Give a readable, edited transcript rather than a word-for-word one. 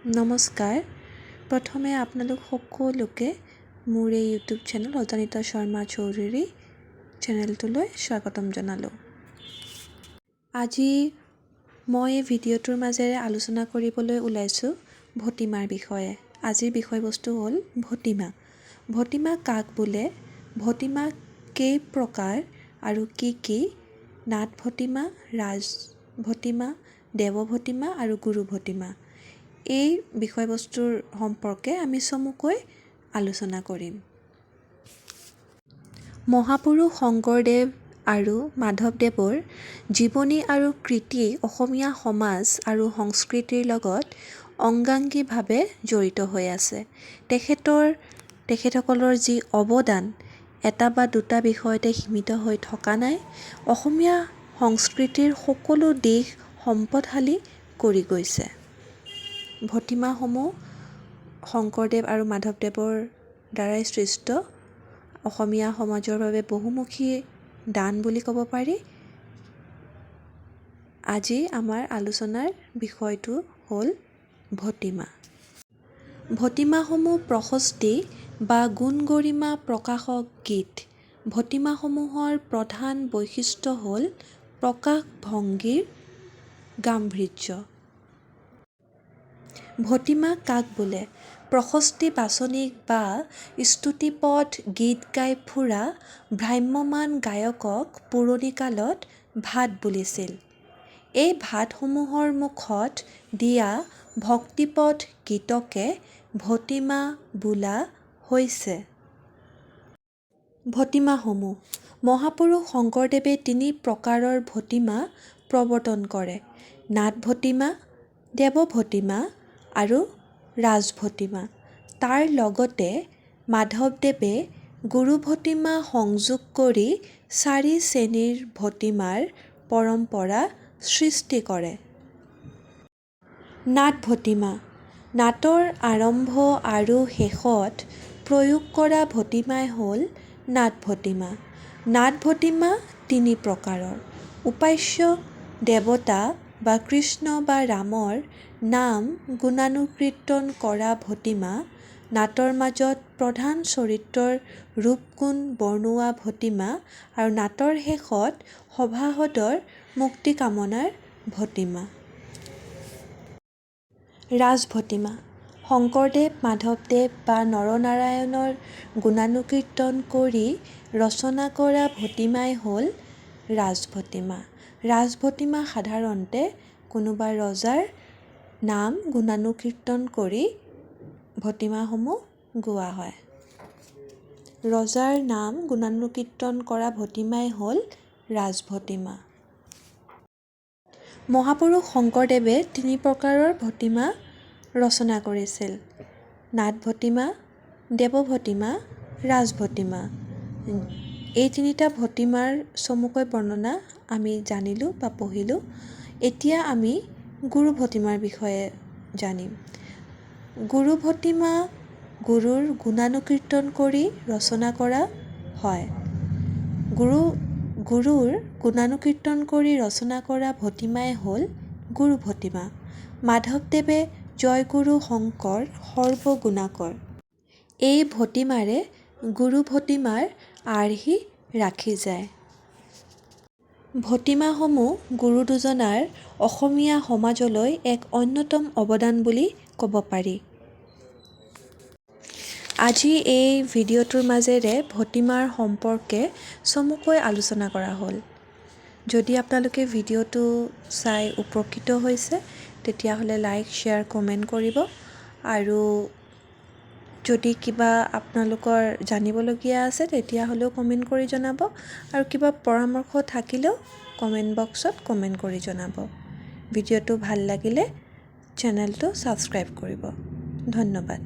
নমস্কাৰ। প্ৰথমে আপোনালোক সকলোকে মোৰ এই ইউটিউব চেনেল অজনিতা শৰ্মা চৌধুৰী চেনেলটোলৈ স্বাগতম জনালোঁ। আজি মই এই ভিডিঅ'টোৰ মাজেৰে আলোচনা কৰিবলৈ ওলাইছোঁ ভটিমাৰ বিষয়ে। আজিৰ বিষয়বস্তু হ'ল ভটিমা। ভটিমা কাক বোলে, ভটিমা কেই প্ৰকাৰ আৰু কি নাট ভটিমা, ৰাজ ভটিমা, দেৱ ভটিমা আৰু গুৰু ভটিমা। এই বিষয়বস্তুৰ সম্পৰ্কে আমি চমুকৈ আলোচনা কৰিম। মহাপুৰুষ শংকৰদেৱ আৰু মাধৱদেৱৰ জীৱনী আৰু কৃতি অসমীয়া সমাজ আৰু সংস্কৃতিৰ লগত অংগাংগীভাৱে জড়িত হৈ আছে। তেখেতসকলৰ যি অৱদান এটা বা দুটা বিষয়তে সীমিত হৈ থকা নাই, অসমীয়া সংস্কৃতিৰ সকলো দিশ সম্পদশালী কৰি গৈছে। ভটিমাসমূহ শংকৰদেৱ আৰু মাধৱদেৱৰ দ্বাৰাই সৃষ্ট অসমীয়া সমাজৰ বাবে বহুমুখী দান বুলি ক'ব পাৰি। আজি আমাৰ আলোচনাৰ বিষয়টো হ'ল ভটিমা। ভটিমাসমূহ প্ৰশস্তি বা গুণ গৰিমা প্ৰকাশক গীত। ভটিমাসমূহৰ প্ৰধান বৈশিষ্ট্য হ'ল প্ৰকাশ ভংগীৰ গাম্ভীৰ্য। ভটিমা কাক বোলে, প্ৰশস্তি বাচনিক বা স্তুতিপদ গীত গাই ফুৰা ভ্ৰাম্যমাণ গায়কক পুৰণি কালত ভাট বুলিছিল। এই ভাটসমূহৰ মুখত দিয়া ভক্তিপদ গীতকে ভটিমা বোলা হৈছে। ভটিমাসমূহ মহাপুৰুষ শংকৰদেৱে ৩ প্ৰকাৰৰ ভটিমা প্ৰৱৰ্তন কৰে: নাট ভটিমা, দেৱ ভটিমা আৰু ৰাজ ভটিমা। তাৰ লগতে মাধৱদেৱে গুৰু ভটিমা সংযোগ কৰি ৪ শ্ৰেণীৰ ভটিমাৰ পৰম্পৰা সৃষ্টি কৰে। নাট ভটিমা নাটৰ আৰম্ভ আৰু শেষত প্ৰয়োগ কৰা ভটিমাই হ'ল নাট ভটিমা। নাট ভটিমা ৩ প্ৰকাৰৰ: উপাস্য দেৱতা বা কৃষ্ণ বা ৰামৰ নাম গুণানুকীৰ্তন কৰা ভটিমা, নাটৰ মাজত প্ৰধান চৰিত্ৰৰ ৰূপ-গুণ বৰ্ণোৱা ভটিমা আৰু নাটৰ শেষত সভাসদৰ মুক্তি কামনাৰ ভটিমা। ৰাজ ভটিমা শংকৰদেৱ মাধৱদেৱ বা নৰনাৰায়ণৰ গুণানুকীৰ্তন কৰি ৰচনা কৰা ভটিমাই হ'ল ৰাজ ভটিমা। ৰাজ ভটিমা সাধাৰণতে কোনোবা ৰজাৰ নাম গুণানুকীৰ্তন কৰি ভটিমাসমূহ গোৱা হয়। ৰজাৰ নাম গুণানুকীৰ্তন কৰা ভটিমাই হ'ল ৰাজ ভটিমা। মহাপুৰুষ শংকৰদেৱে ৩ প্ৰকাৰৰ ভটিমা ৰচনা কৰিছিল: নাট ভটিমা, দেৱ ভটিমা, ৰাজ ভটিমা। এই ৩টা ভটিমাৰ চমুকৈ বৰ্ণনা আমি জানিলোঁ বা পঢ়িলোঁ। এতিয়া আমি গুৰু ভটিমাৰ বিষয়ে জানিম। গুৰু ভটিমা গুৰুৰ গুণানুকীৰ্তন কৰি ৰচনা কৰা হয়। গুৰুৰ গুণানুকীৰ্তন কৰি ৰচনা কৰা ভটিমাই হ'ল গুৰু ভটিমা। মাধৱদেৱে জয়গুৰু শংকৰ সৰ্বগুণাকৰ। এই ভটিমাৰে গুৰু ভটিমাৰ আৰ্হি ৰাখি যায়। ভটিমাসমূহ গুৰু দুজনাৰ অসমীয়া সমাজলৈ এক অন্যতম অৱদান বুলি ক'ব পাৰি। আজি এই ভিডিঅ'টোৰ মাজেৰে ভটিমাৰ সম্পৰ্কে চমুকৈ আলোচনা কৰা হ'ল। যদি আপোনালোকে ভিডিঅ'টো চাই উপকৃত হৈছে তেতিয়াহ'লে লাইক, শ্বেয়াৰ, কমেণ্ট কৰিব। আৰু যদি কিবা আপোনালোকৰ জানিবলগীয়া আছে তেতিয়াহ'লেও কমেণ্ট কৰি জনাব, আৰু কিবা পৰামৰ্শ থাকিলেও কমেণ্ট বক্সত কমেণ্ট কৰি জনাব। ভিডিঅ'টো ভাল লাগিলে চেনেলটো ছাবস্ক্ৰাইব কৰিব। ধন্যবাদ।